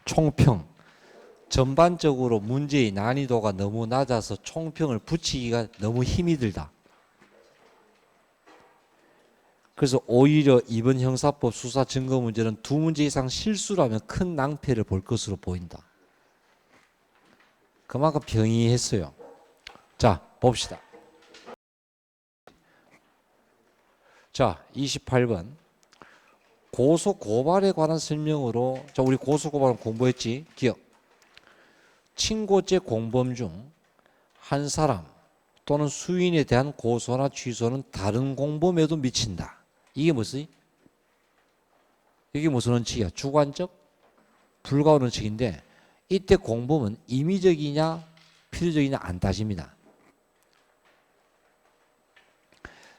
총평. 전반적으로 문제의 난이도가 너무 낮아서 총평을 붙이기가 너무 힘이 들다. 그래서 오히려 이번 형사법 수사 증거 문제는 2문제 이상 실수라면 큰 낭패를 볼 것으로 보인다. 그만큼 병이했어요. 자, 봅시다. 자, 28번. 고소 고발에 관한 설명으로, 자, 우리 고소 고발은 공부했지? 기억. 친고죄 공범 중 한 사람 또는 수인에 대한 고소나 취소는 다른 공범에도 미친다. 이게 무슨? 이게 무슨 원칙이야? 주관적, 불가한 원칙인데 이때 공범은 임의적이냐 필요적이냐 안 따집니다.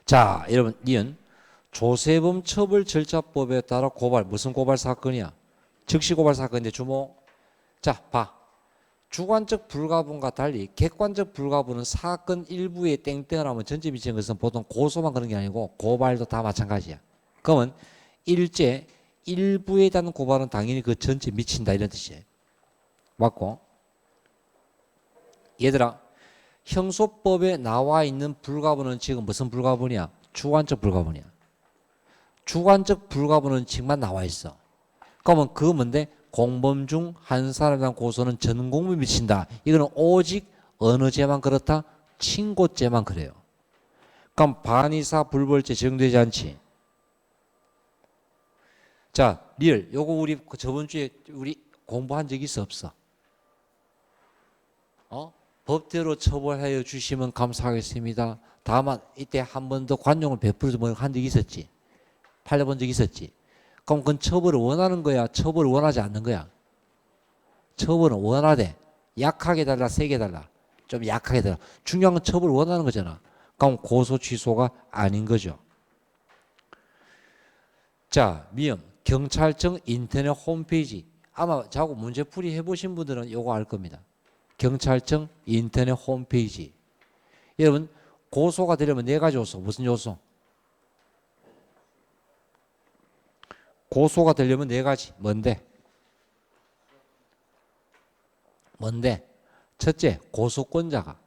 자, 여러분, 니은 조세범 처벌 절차법에 따라 고발, 무슨 고발 사건이야? 즉시 고발 사건인데 주목. 자, 봐. 주관적 불가분과 달리 객관적 불가분은 사건 일부에 땡땡을 하면 전체 미치는 것은 보통 고소만 그런 게 아니고 고발도 다 마찬가지야. 그러면 일제 일부에 대한 고발은 당연히 그 전체 미친다 이런 뜻이에요. 맞고. 얘들아, 형소법에 나와 있는 불가분은 지금 무슨 불가분이야? 주관적 불가분이야. 주관적 불가분은 지금만 나와 있어. 그러면 그거 뭔데? 공범 중 한 사람에 대한 고소는 전 공범에 미친다. 이거는 오직 어느 죄만 그렇다? 친고죄만 그래요. 그럼 반의사 불벌죄 적용되지 않지. 자, 리얼. 요거 우리 저번 주에 우리 공부한 적 있어 없어? 법대로 처벌하여 주시면 감사하겠습니다. 다만 이때 한 번 더 관용을 베풀어서 뭐 한 적 있었지? 팔려본 적 있었지? 그럼 그건 처벌을 원하는 거야? 처벌을 원하지 않는 거야? 처벌은 원하되. 약하게 달라, 세게 달라? 좀 약하게 달라. 중요한 건 처벌을 원하는 거잖아. 그럼 고소 취소가 아닌 거죠. 자, 미음. 경찰청 인터넷 홈페이지. 아마 자꾸 문제풀이 해보신 분들은 요거 알 겁니다. 경찰청 인터넷 홈페이지. 여러분, 고소가 되려면 4가지 요소. 무슨 요소? 고소가 되려면 4가지. 뭔데? 첫째, 고소권자가.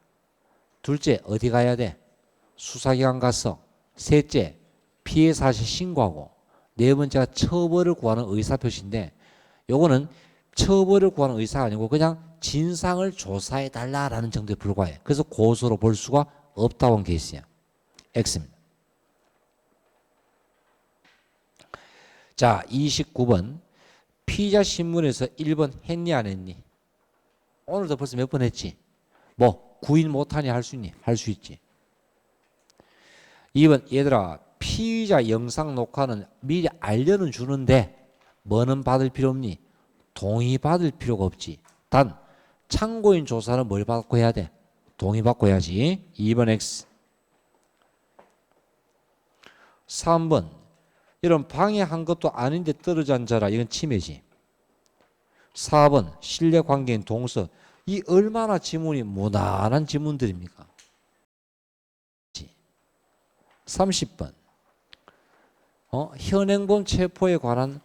둘째, 어디 가야 돼? 수사기관 가서. 셋째, 피해 사실 신고하고. 네 번째가 처벌을 구하는 의사표시인데 요거는 처벌을 구하는 의사가 아니고 그냥 진상을 조사해 달라라는 정도에 불과해. 그래서 고소로 볼 수가 없다고 한 케이스야. X입니다. 자, 29번. 피의자 신문에서 1번 했니 안 했니? 오늘도 벌써 몇 번 했지? 뭐 구인 못하니 할 수 있니? 할 수 있지. 2번. 얘들아, 피의자 영상 녹화는 미리 알려는 주는데 뭐는 받을 필요 없니? 동의 받을 필요가 없지. 단 참고인 조사는 뭘 받고 해야 돼? 동의 받고 해야지. 2번 X. 3번. 이런 방해한 것도 아닌데 떨어져 앉아라. 이건 침해지. 4번. 신뢰관계인 동서. 이 얼마나 지문이 무난한 지문들입니까? 30번. 현행범 체포에 관한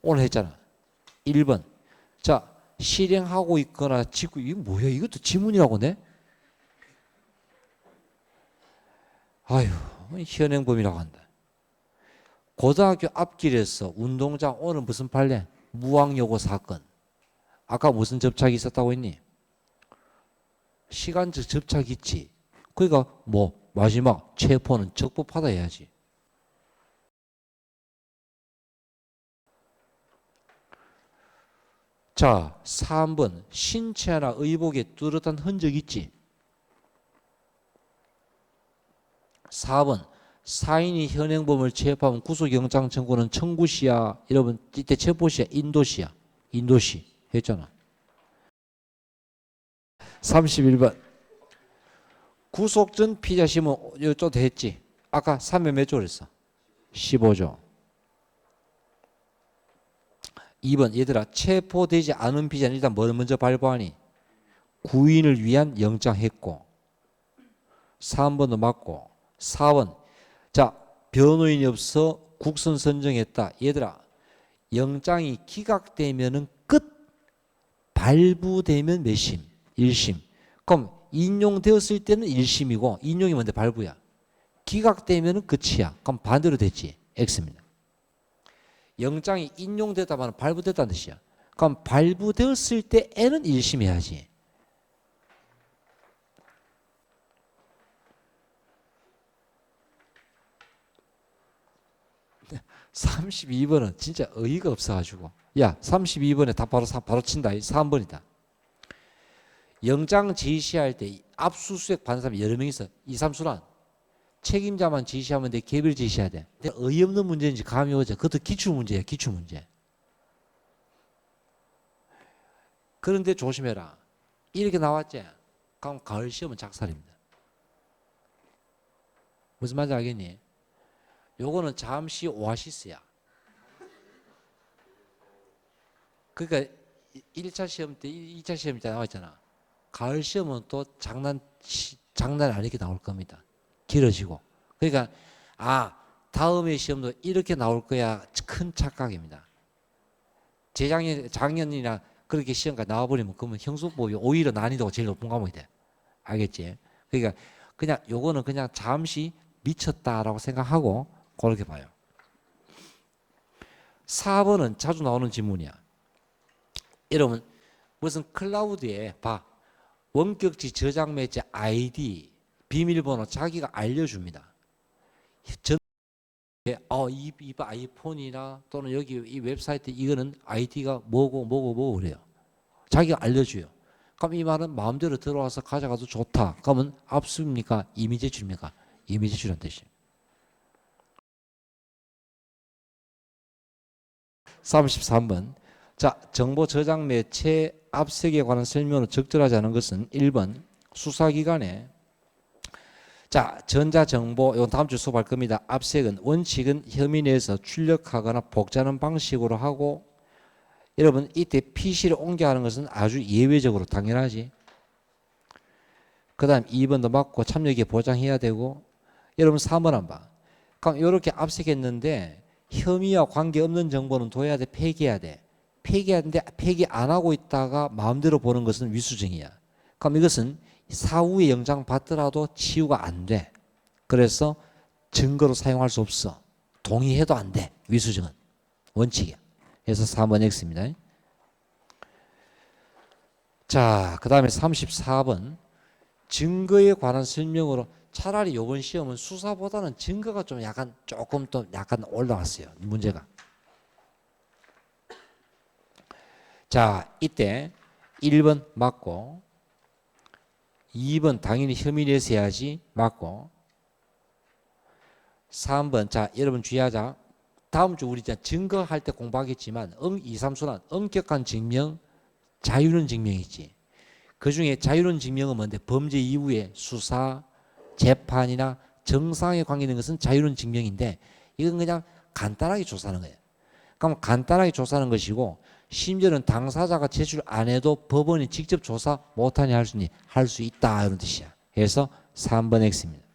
오늘 했잖아. 1번. 자, 실행하고 있거나 지구. 이거 뭐야? 이것도 지문이라고 네? 아유, 현행범이라고 한다. 고등학교 앞길에서 운동장 오늘 무슨 판례? 무학여고 사건. 아까 무슨 접착이 있었다고 했니? 시간적 접착이 있지. 그러니까 뭐 마지막 체포는 적법하다 해야지. 자, 3번. 신체나 의복에 뚜렷한 흔적 있지. 4번. 사인이 현행범을 체포하면 구속영장 청구는 청구시야. 여러분 이때 체포시야 인도시야. 인도시 했잖아. 31번. 구속 전 피의자 심은 이쪽 했지. 아까 3회 몇 조 그랬어? 15조. 2번. 얘들아, 체포되지 않은 피의자는 일단 뭘 먼저 발부하니? 구인을 위한 영장 했고. 3번도 맞고. 4번. 자, 변호인이 없어 국선 선정했다. 얘들아, 영장이 기각되면은 끝. 발부되면 몇 심? 1심. 그럼 인용되었을 때는 1심이고 인용이 뭔데 발부야. 기각되면 끝이야. 그럼 반대로 됐지. X입니다. 영장이 인용되다만 발부됐다는 뜻이야. 그럼 발부되었을 때 N은 1심 해야지. 네, 32번은 진짜 어이가 없어가지고. 야, 32번에 답 바로 친다. 3번이다. 영장 지시할 때 압수수색 받는 사람이 여러 명 있어. 2, 3수란. 책임자만 지시하면 돼. 개별 지시해야 돼. 어이없는 문제인지 감이 오죠. 그것도 기출문제야. 기출문제. 그런데 조심해라. 이렇게 나왔지. 그럼 가을 시험은 작살입니다. 무슨 말인지 알겠니? 요거는 잠시 오아시스야. 그러니까 1차 시험 때 2차 시험 때 나왔잖아. 가을 시험은 또 장난 아니게 나올 겁니다. 길어지고. 그러니까 다음의 시험도 이렇게 나올 거야. 큰 착각입니다. 작년이나 그렇게 시험까지 나와버리면 그러면 형수법이 오히려 난이도가 제일 높은 과목이 돼. 알겠지? 그러니까 그냥 요거는 그냥 잠시 미쳤다라고 생각하고 그렇게 봐요. 4번은 자주 나오는 질문이야. 여러분 무슨 클라우드에 원격지 저장 매체 아이디 비밀번호 자기가 알려줍니다. 이 아이폰이나 또는 여기 이 웹사이트 이거는 아이디가 뭐고 그래요. 자기가 알려줘요. 그럼 이 말은 마음대로 들어와서 가져가도 좋다. 그러면 압수입니까? 이미 제출입니까? 이미 제출한 뜻이에요. 33번. 자, 정보 저장 매체 압색에 관한 설명으로 적절하지 않은 것은 1번 수사기관에 전자정보 이건 다음 주 수업할 겁니다. 압색은 원칙은 혐의 내에서 출력하거나 복제하는 방식으로 하고 여러분 이때 PC를 옮겨가는 것은 아주 예외적으로 당연하지. 그 다음 2번도 맞고 참여기에 보장해야 되고 여러분 3번 안 봐. 그럼 이렇게 압색했는데 혐의와 관계없는 정보는 둬야 돼 폐기해야 돼. 폐기하는데 폐기 안 하고 있다가 마음대로 보는 것은 위수정이야. 그럼 이것은 사후에 영장 받더라도 치유가 안 돼. 그래서 증거로 사용할 수 없어. 동의해도 안 돼. 위수정은 원칙이야. 그래서 3번 X입니다. 자, 그 다음에 34번 증거에 관한 설명으로 차라리 이번 시험은 수사보다는 증거가 좀 조금 더 약간 올라왔어요. 문제가. 자, 이때 1번 맞고 2번 당연히 혐의 내에서 해야지 맞고 3번 자 여러분 주의하자. 다음 주 우리 증거할 때 공부하겠지만 2, 3순환 엄격한 증명 자유는 증명이지. 그중에 자유는 증명은 뭔데? 범죄 이후에 수사, 재판이나 정상에 관계되는 것은 자유는 증명인데 이건 그냥 간단하게 조사하는 거예요. 그럼 간단하게 조사하는 것이고 심지어는 당사자가 제출 안 해도 법원이 직접 조사 못하냐 할 수 있다 이런 뜻이야. 그래서 3번 X입니다.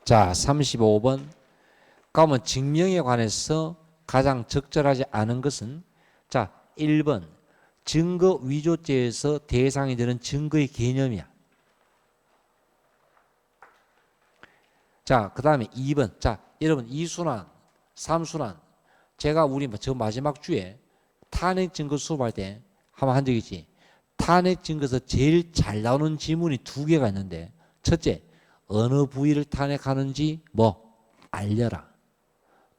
자 35번 그러면 증명에 관해서 가장 적절하지 않은 것은 자 1번 증거 위조죄에서 대상이 되는 증거의 개념이야. 자 그 다음에 2번 자 여러분 2순환 3순환 제가 저 마지막 주에 탄핵 증거 수업할 때 한번 한 적 있지. 탄핵 증거에서 제일 잘 나오는 지문이 2개가 있는데 첫째 어느 부위를 탄핵하는지 알려라.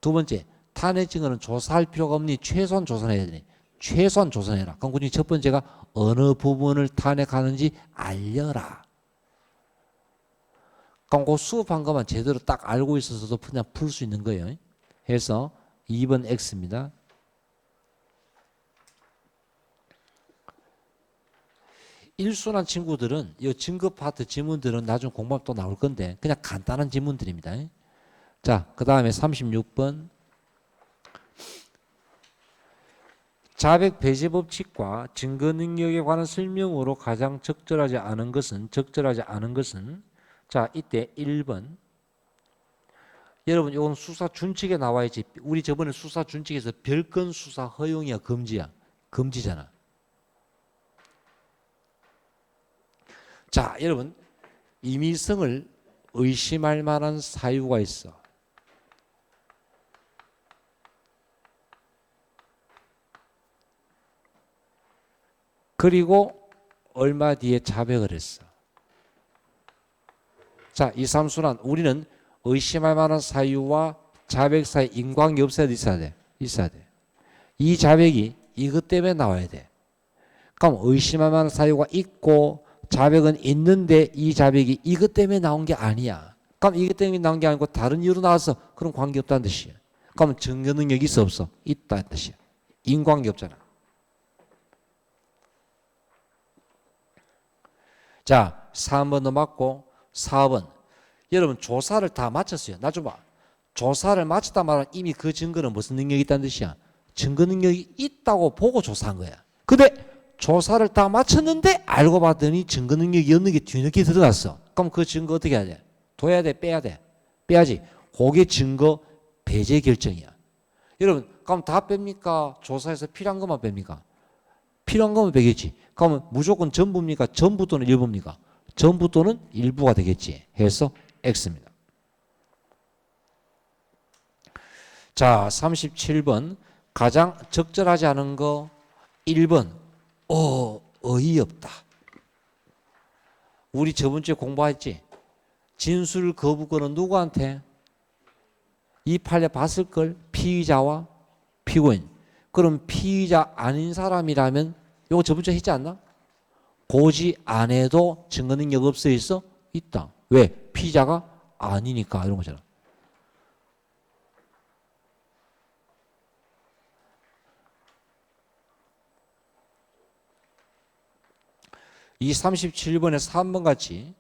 두 번째 탄핵 증거는 조사할 필요가 없니 최소한 조사해야 되니 최소한 조사해라. 그럼 그중에 첫 번째가 어느 부분을 탄핵하는지 알려라. 그럼 그 수업한 것만 제대로 딱 알고 있어서도 그냥 풀 수 있는 거예요. 해서 2번 X입니다. 1순환 친구들은 이 증거 파트 지문들은 나중에 공부하면 또 나올 건데 그냥 간단한 지문들입니다. 자, 그 다음에 36번 자백 배제 법칙과 증거 능력에 관한 설명으로 가장 적절하지 않은 것은 자, 이때 1번 여러분 이건 수사 준칙에 나와 있지. 우리 저번에 수사 준칙에서 별건 수사 허용이야 금지야? 금지잖아. 자, 여러분 임의성을 의심할 만한 사유가 있어. 그리고 얼마 뒤에 자백을 했어. 자, 이 삼순환 우리는 의심할 만한 사유와 자백 사이 인과관계 없어야 돼, 있어야 돼? 있어야 돼. 이 자백이 이것 때문에 나와야 돼. 그럼 의심할 만한 사유가 있고 자백은 있는데 이 자백이 이것 때문에 나온 게 아니야. 그럼 이것 때문에 나온 게 아니고 다른 이유로 나와서 그럼 관계 없다는 뜻이야. 그럼 증거 능력이 있어 없어? 있다는 뜻이야. 인과관계 없잖아. 자, 3번도 맞고 4번. 여러분 조사를 다 마쳤어요. 나 좀 봐. 조사를 마쳤다 말하면 이미 그 증거는 무슨 능력이 있다는 뜻이야? 증거 능력이 있다고 보고 조사한 거야. 근데 조사를 다 마쳤는데 알고 봤더니 증거 능력이 없는 게 뒤늦게 드러났어. 그럼 그 증거 어떻게 해야 돼? 둬야 돼? 빼야 돼? 빼야지. 그게 증거 배제 결정이야. 여러분 그럼 다 뺍니까? 조사에서 필요한 것만 뺍니까? 필요한 것만 빼겠지. 그러면 무조건 전부입니까? 전부 또는 일부입니까? 전부 또는 일부가 되겠지. 해서 X입니다. 자, 37번 가장 적절하지 않은 거 1번 어이없다. 우리 저번 주에 공부했지? 진술 거부권은 누구한테? 이 판례 봤을걸? 피의자와 피고인. 그럼 피의자 아닌 사람이라면 이거 저번 주에 했지 않나? 고지 안 해도 증거 능력 없어 있어? 있다. 왜? 피의자가 아니니까 이런 거잖아. 이 37번에 3번 같이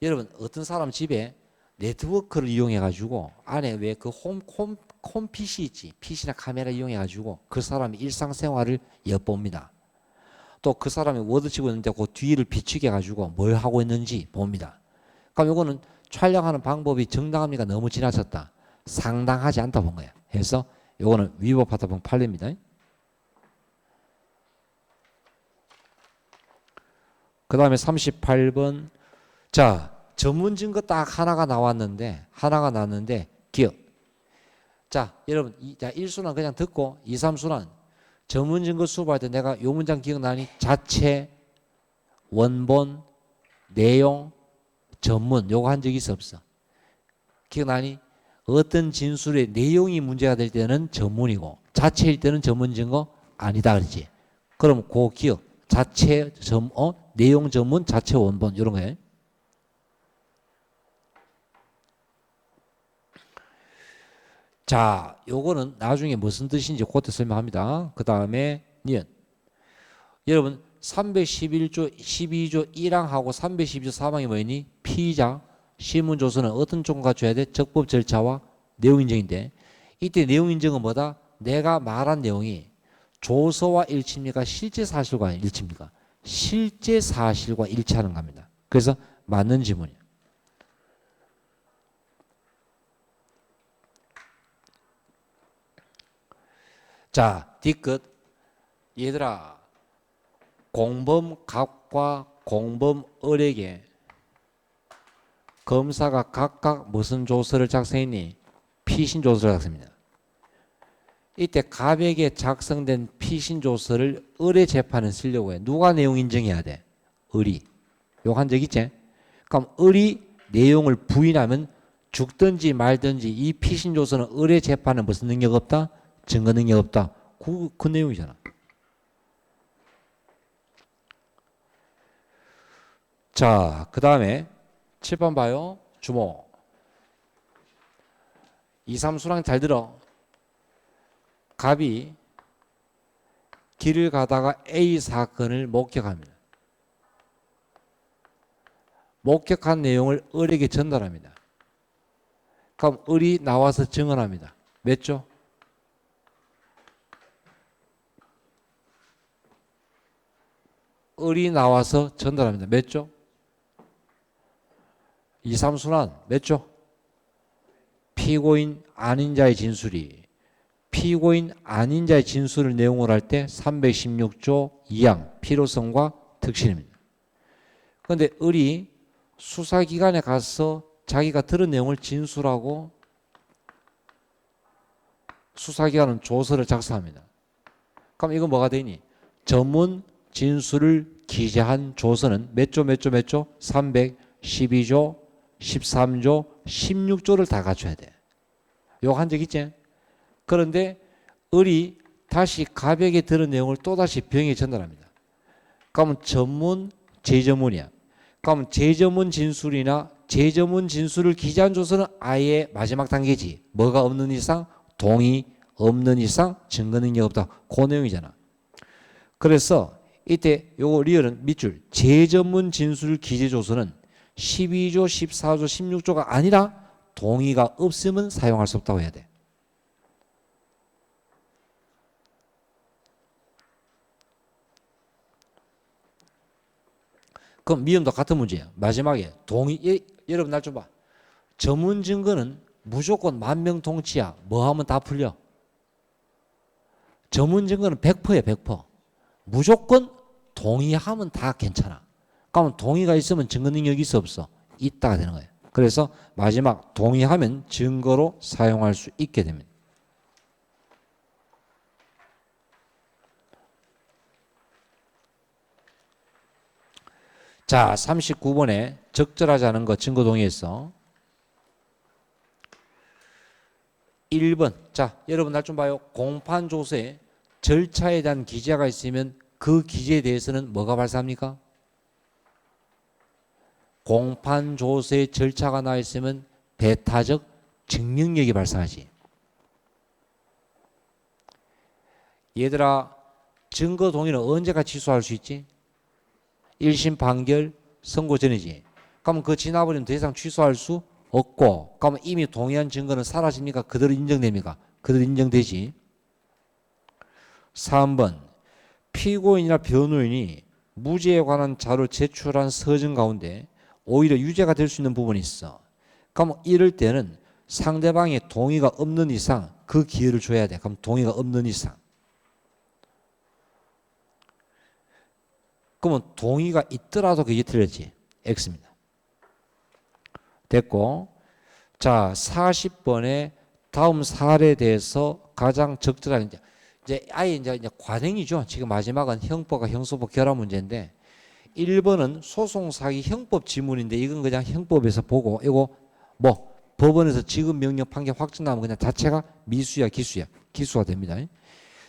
여러분 어떤 사람 집에 네트워크를 이용해 가지고 안에 왜 그 홈 PC 있지? PC나 카메라 이용해 가지고 그 사람의 일상생활을 엿봅니다. 또 그 사람이 워드 치고 있는데 그 뒤를 비추게 해가지고 뭘 하고 있는지 봅니다. 그럼 이거는 촬영하는 방법이 정당합니까? 너무 지나쳤다. 상당하지 않다 본 거야. 그래서 이거는 위법하다 본 판례입니다. 그 다음에 38번. 자, 전문 증거 딱 하나가 나왔는데 기억. 자, 여러분, 자, 1순환 그냥 듣고 2, 3순환. 전문 증거 수업할 때 내가 요 문장 기억나니? 자체, 원본, 내용, 전문 요거 한 적 있어 없어? 기억나니? 어떤 진술의 내용이 문제가 될 때는 전문이고 자체일 때는 전문 증거 아니다 그러지. 그럼 그 기억. 자체 내용 전문, 자체 원본 이런 거예요. 자, 요거는 나중에 무슨 뜻인지 그때 설명합니다. 그 다음에 니은. 여러분 311조 12조 1항하고 312조 4항이 뭐니? 피의자 신문조서는 어떤 조건 갖춰야 돼? 적법 절차와 내용 인정인데 이때 내용 인정은 뭐다? 내가 말한 내용이 조서와 일치입니까? 실제 사실과 일치입니까? 실제 사실과 일치하는 겁니다. 그래서 맞는 지문이에요. 자, 뒤끝. 얘들아, 공범갑과 공범을에게 검사가 각각 무슨 조서를 작성했니? 피신조서를 작성합니다. 이때 갑에게 작성된 피신조서를 을의 재판에 쓰려고 해. 누가 내용 인정해야 돼? 을이. 요거 한 적 있지? 그럼 을이 내용을 부인하면 죽든지 말든지 이 피신조서는 을의 재판에 무슨 능력 없다? 증거 능력 없다. 그 내용이잖아. 자, 그 다음에 7번 봐요. 주목. 2, 3수랑 잘 들어. 갑이 길을 가다가 A 사건을 목격합니다. 목격한 내용을 을에게 전달합니다. 그럼 을이 나와서 증언합니다. 몇 조? 을이 나와서 전달합니다. 몇 조? 2, 3순환 몇 조? 피고인 아닌 자의 진술이 피고인 아닌 자의 진술을 내용으로 할 때 316조 2항 필요성과 특실입니다. 그런데 을이 수사기관에 가서 자기가 들은 내용을 진술하고 수사기관은 조서를 작성합니다. 그럼 이건 뭐가 되니? 전문 진술을 기재한 조서는 몇 조 몇 조 몇 조? 312조, 13조, 16조를 다 갖춰야 돼. 요거 한 적 있지? 그런데 을이 다시 갑에게 들은 내용을 또다시 병에게 전달합니다. 그러면 전문, 재전문이야. 그러면 재전문 진술이나 재전문 진술을 기재한 조서는 아예 마지막 단계지. 뭐가 없는 이상? 동의 없는 이상 증거 능력 없다. 그 내용이잖아. 그래서 이때 요거 리얼은 밑줄 재전문 진술 기재 조서는 12조, 14조, 16조가 아니라 동의가 없으면 사용할 수 없다고 해야 돼. 그럼 미음도 같은 문제예요. 마지막에 동의, 여러분 날 좀 봐. 전문 증거는 무조건 만명통치야. 뭐 하면 다 풀려. 전문 증거는 100%야 100%. 무조건 동의하면 다 괜찮아. 그러면 동의가 있으면 증거 능력이 있어 없어? 있다가 되는 거예요. 그래서 마지막 동의하면 증거로 사용할 수 있게 됩니다. 자, 39번에 적절하지 않은 거 증거 동의했어. 1번. 자, 여러분 날 좀 봐요. 공판 조서에 절차에 대한 기재가 있으면 그 기재에 대해서는 뭐가 발생합니까? 공판 조서에 절차가 나와 있으면 배타적 증명력이 발생하지. 얘들아, 증거 동의는 언제가 취소할 수 있지? 1심 판결 선고 전이지. 그러면 그 지나버리면 더 이상 취소할 수 없고, 그러면 이미 동의한 증거는 사라집니까? 그대로 인정됩니까? 그대로 인정되지. 3번. 피고인이나 변호인이 무죄에 관한 자료를 제출한 서증 가운데 오히려 유죄가 될 수 있는 부분이 있어. 그럼 이럴 때는 상대방의 동의가 없는 이상 그 기회를 줘야 돼. 그럼 동의가 없는 이상. 그러면 동의가 있더라도 그게 틀렸지. X입니다. 됐고. 자, 40번에 다음 사례에 대해서 가장 적절한 이제 아예 이제 관행이죠. 지금 마지막은 형법과 형소법 결합 문제인데 1번은 소송사기 형법 지문인데 이건 그냥 형법에서 보고 이거 뭐 법원에서 지급 명령 판결 확정나면 그냥 자체가 미수야 기수야. 기수가 됩니다.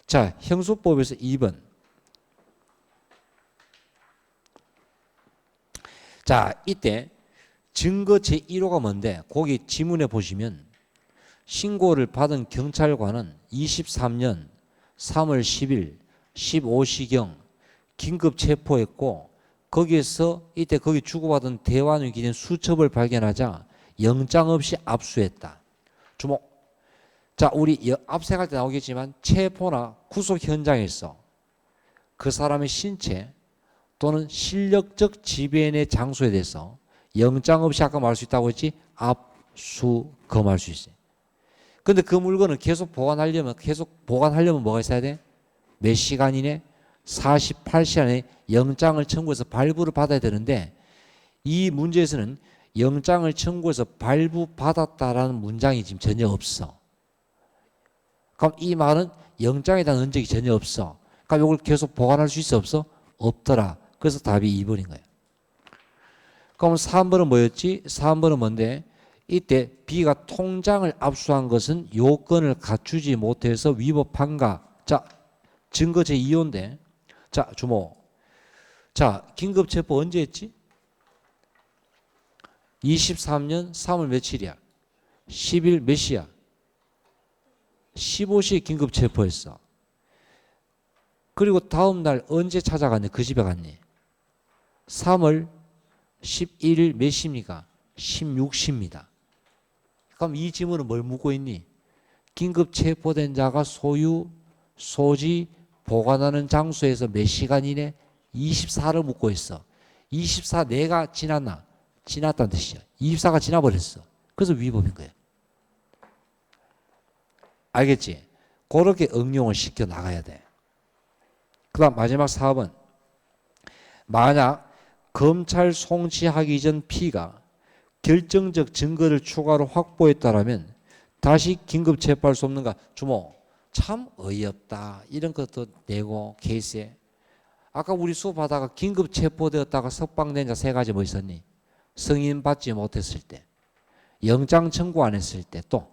자, 형소법에서 2번. 자, 이때 증거 제1호가 뭔데 거기 지문에 보시면 신고를 받은 경찰관은 23년 3월 10일 15시경 긴급 체포했고 거기에서 이때 거기 주고받은 대환을 기준 수첩을 발견하자 영장 없이 압수했다. 주목. 자, 우리 압수할 때 나오겠지만 체포나 구속 현장에서 그 사람의 신체 또는 실력적 지배인의 장소에 대해서 영장 없이 아까 말할 수 있다고 했지 압수 검할 수 있어요. 근데 그 물건을 계속 보관하려면 뭐가 있어야 돼? 몇 시간 이내? 48시간에 영장을 청구해서 발부를 받아야 되는데 이 문제에서는 영장을 청구해서 발부받았다라는 문장이 지금 전혀 없어. 그럼 이 말은 영장에 대한 흔적이 전혀 없어. 그럼 이걸 계속 보관할 수 있어 없어? 없더라. 그래서 답이 2번인 거예요. 그럼 3번은 뭐였지? 3번은 뭔데? 이때 B가 통장을 압수한 것은 요건을 갖추지 못해서 위법한가? 자, 증거 제2호인데 자, 주목. 자, 긴급체포 언제 했지? 23년 3월 며칠이야? 10일 몇 시야? 15시에 긴급체포했어. 그리고 다음 날 언제 찾아갔니? 그 집에 갔니? 3월 11일 몇 시입니까? 16시입니다. 그럼 이 지문은 뭘 묻고 있니? 긴급 체포된 자가 소유, 소지, 보관하는 장소에서 몇 시간 이내? 24를 묻고 있어. 24 내가 지났나? 지났다는 뜻이야. 24가 지나버렸어. 그래서 위법인 거야. 알겠지? 그렇게 응용을 시켜 나가야 돼. 그 다음 마지막 4번. 만약 검찰 송치하기 전 P가 결정적 증거를 추가로 확보했다라면 다시 긴급 체포할 수 없는가? 주모, 참 어이없다. 이런 것도 내고 케이스에. 아까 우리 수업하다가 긴급 체포되었다가 석방된 자 3가지 뭐 있었니? 승인 받지 못했을 때, 영장 청구 안 했을 때, 또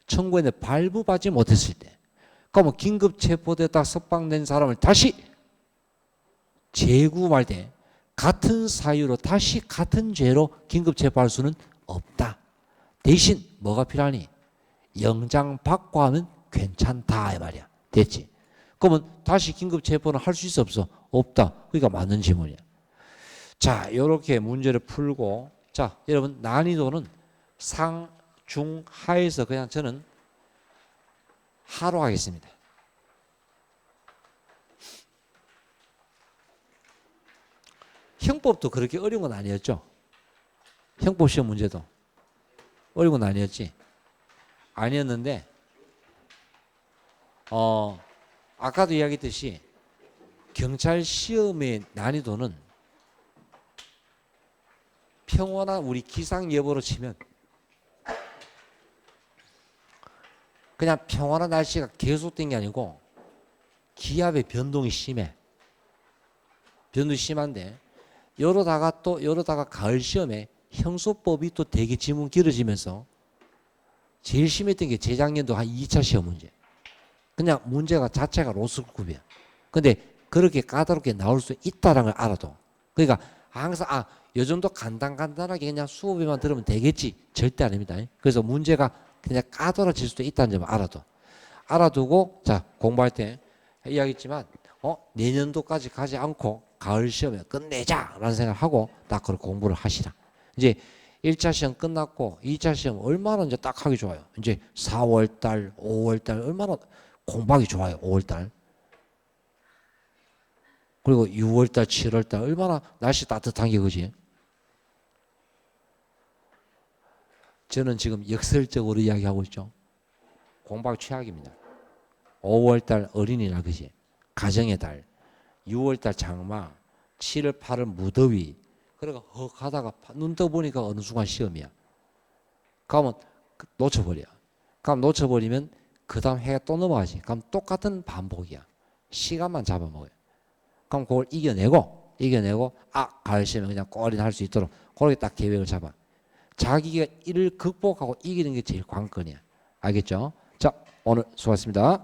청구했는데 발부받지 못했을 때. 그러면 긴급 체포되었다가 석방된 사람을 다시 재구할 때 같은 사유로 다시 같은 죄로 긴급 체포할 수는 없다. 대신 뭐가 필요하니? 영장 받고 하면 괜찮다 이 말이야. 됐지? 그러면 다시 긴급 체포는 할 수 있어 없어? 없다. 그러니까 맞는 질문이야. 자, 이렇게 문제를 풀고, 자, 여러분 난이도는 상, 중, 하에서 그냥 저는 하로 하겠습니다. 형법도 그렇게 어려운 건 아니었죠? 형법 시험 문제도 어려운 건 아니었지? 아니었는데 아까도 이야기했듯이 경찰 시험의 난이도는 평온한 우리 기상 예보로 치면 그냥 평온한 날씨가 계속된 게 아니고 기압의 변동이 심해. 변동이 심한데 이러다가 가을 시험에 형소법이 또 되게 지문 길어지면서 제일 심했던 게 재작년도 한 2차 시험 문제. 그냥 문제가 자체가 로스급이야. 근데 그렇게 까다롭게 나올 수 있다는 걸 알아도. 그러니까 항상 요 정도 간단하게 그냥 수업에만 들으면 되겠지. 절대 아닙니다. 그래서 문제가 그냥 까다로워질 수도 있다는 점을 알아두고 자 공부할 때 이야기했지만 내년도까지 가지 않고 가을 시험에 끝내자라는 생각을 하고 딱 그렇게 공부를 하시라. 이제 1차 시험 끝났고 2차 시험 얼마나 이제 딱 하기 좋아요. 이제 4월달, 5월달 얼마나 공부하기 좋아요. 5월달. 그리고 6월달, 7월달 얼마나 날씨 따뜻한 게 그지? 저는 지금 역설적으로 이야기하고 있죠. 공부하기 최악입니다. 5월달 어린이날 그지? 가정의 달. 6월달 장마. 7월, 8월 무더위. 그러니까 헉 하다가 눈 떠보니까 어느 순간 시험이야. 그러면 놓쳐버려. 그럼 놓쳐버리면 그 다음 해가 또 넘어가지. 그럼 똑같은 반복이야. 시간만 잡아먹어요. 그럼 그걸 이겨내고 가을 시험에 그냥 꼬리나 할 수 있도록 그렇게 딱 계획을 잡아. 자기가 이를 극복하고 이기는 게 제일 관건이야. 알겠죠? 자, 오늘 수고하셨습니다.